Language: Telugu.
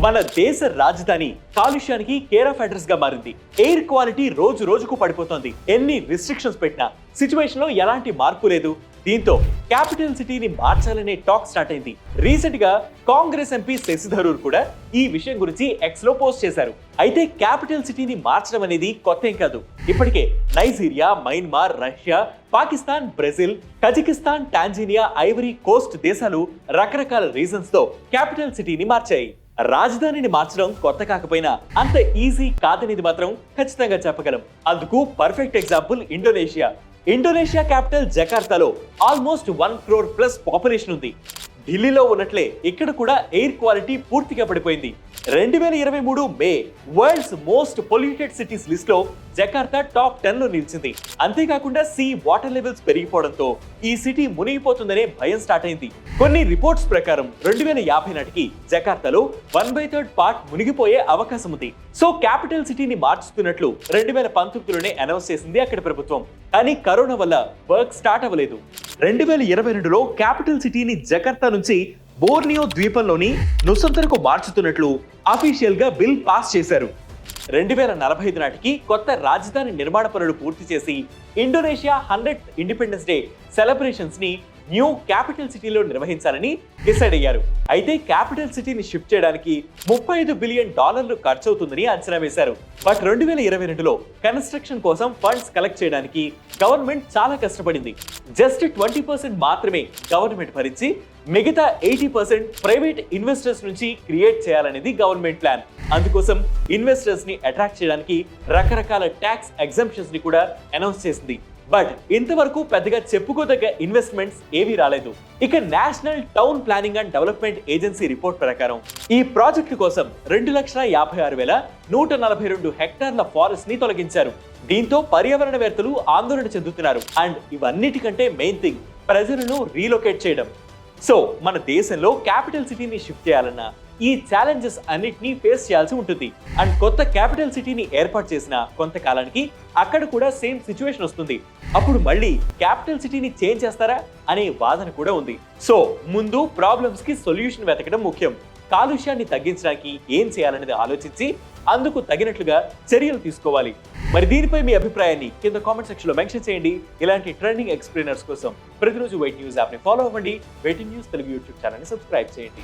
మన దేశ రాజధాని కాలుష్యానికి కేర్ ఆఫ్ అడ్రస్ గా మారింది. ఎయిర్ క్వాలిటీ రోజు రోజుకు పడిపోతోంది. ఎన్ని రిస్ట్రిక్షన్స్ పెట్టినా సిచ్యువేషన్ లో ఎలాంటి మార్పు లేదు. దీంతో క్యాపిటల్ సిటీని మార్చాలనే టాక్ స్టార్ట్ అయింది. రీసెంట్ గా కాంగ్రెస్ ఎంపీ శశి థరూర్ కూడా ఈ విషయం గురించి ఎక్స్ లో పోస్ట్ చేశారు. అయితే క్యాపిటల్ సిటీని మార్చడం అనేది కొత్త ఏం కాదు. ఇప్పటికే Nigeria, Myanmar, Russia, Pakistan, Brazil, Kazakhstan, Tanzania, Ivory Coast దేశాలు రకరకాల రీజన్స్ తో క్యాపిటల్ సిటీని మార్చాయి. రాజధానిని మార్చడం కొత్త కాకపోయినా అంత ఈజీ కాదనేది మాత్రం ఖచ్చితంగా చెప్పగలం. అందుకు పర్ఫెక్ట్ ఎగ్జాంపుల్ ఇండోనేషియా క్యాపిటల్ జకార్తాలో ఆల్మోస్ట్ 1 crore ప్లస్ పాపులేషన్ ఉంది. ఢిల్లీలో ఉన్నట్లే ఇక్కడ కూడా ఎయిర్ క్వాలిటీ పూర్తిగా పడిపోయింది. 2023 May world's most polluted cities list లో జకార్తా టాప్ 10 లో నిలిచింది. అంతేకాకుండా సీ వాటర్ లెవెల్స్ పెరిగిపోవడంతో ఈ సిటీ మునిగిపోతుందనే భయం స్టార్ట్ అయింది. కొన్ని రిపోర్ట్స్ ప్రకారం 2050 నాటికి జకార్తాలో 1/3 పార్ట్ మునిగిపోయే అవకాశం ఉంది. సో క్యాపిటల్ సిటీని మార్చుతున్నట్లు 2019లోనే అనౌన్స్ చేసింది అక్కడి ప్రభుత్వం. కానీ కరోనా వల్ల వర్క్ స్టార్ట్ అవ్వలేదు. 2022లో క్యాపిటల్ సిటీని జకార్తా నుంచి బోర్నియో ద్వీపంలోని నుసంతరకు మార్చుతున్నట్లు అఫీషియల్ గా బిల్ పాస్ చేశారు. 2045 నాటికి కొత్త రాజధాని నిర్మాణ పనులు పూర్తి చేసి Indonesia 100th independence day celebrations ని న్యూ క్యాపిటల్ సిటీలో నిర్వహించాలని డిసైడ్ అయ్యారు. అయితే క్యాపిటల్ సిటీని షిఫ్ట్ చేయడానికి $35 బిలియన్ ఖర్చు అవుతుందని అంచనా వేశారు. బట్ 2022లో కన్స్ట్రక్షన్ కోసం ఫండ్స్ కలెక్ట్ చేయడానికి గవర్నమెంట్ చాలా కష్టపడింది. జస్ట్ 20% మాత్రమే గవర్నమెంట్ భరించి మిగతా 80% ప్రైవేట్ ఇన్వెస్టర్స్ నుంచి క్రియేట్ చేయాలనేది గవర్నమెంట్ ప్లాన్. అందుకోసం ఇన్వెస్టర్స్ ని అట్రాక్ట్ చేయడానికి రకరకాల ట్యాక్స్ ఎగ్జంప్షన్స్ ని కూడా అనౌన్స్ చేసింది. బట్ ఇంతవరకు పెద్దగా చెప్పుకోదగ్గ ఇన్వెస్ట్మెంట్స్ ఏవీ రాలేదు. ఇక national town planning and development agency report ప్రకారం ఈ ప్రాజెక్టు కోసం 2,56,142 హెక్టార్ల ఫారెస్ట్ ని తొలగించారు. దీంతో పర్యావరణవేత్తలు ఆందోళన చెందుతున్నారు. అండ్ ఇవన్నిటికంటే మెయిన్ థింగ్ ప్రజలను రీలొకేట్ చేయడం. సో మన దేశంలో క్యాపిటల్ సిటీని షిఫ్ట్ చేయాలన్నా ఈ ఛాలెంజెస్ అన్నిటినీ ఫేస్ చేయాల్సి ఉంటుంది. అండ్ కొత్త క్యాపిటల్ సిటీని ఏర్పాటు చేసిన కొంతకాలానికి అక్కడ కూడా సేమ్ సిచ్యువేషన్ వస్తుంది. అప్పుడు మళ్ళీ క్యాపిటల్ సిటీని చేంజ్ చేస్తారా అనే వాదన కూడా ఉంది. సో ముందు ప్రాబ్లమ్స్ కి సొల్యూషన్ వెతకడం ముఖ్యం. కాలుష్యాన్ని తగ్గించడానికి ఏం చేయాలనేది ఆలోచించి అందుకు తగినట్లుగా చర్యలు తీసుకోవాలి. మరి దీనిపై మీ అభిప్రాయాన్ని కింద కామెంట్ సెక్షన్ లో మెన్షన్ చేయండి. ఇలాంటి ట్రెండింగ్ ఎక్స్ప్లెయినర్స్ కోసం ప్రతిరోజు వెయిట్ న్యూస్ యాప్ ని ఫాలో అవ్వండి. Way2News Telugu YouTube channel ని సబ్స్క్రైబ్ చేయండి.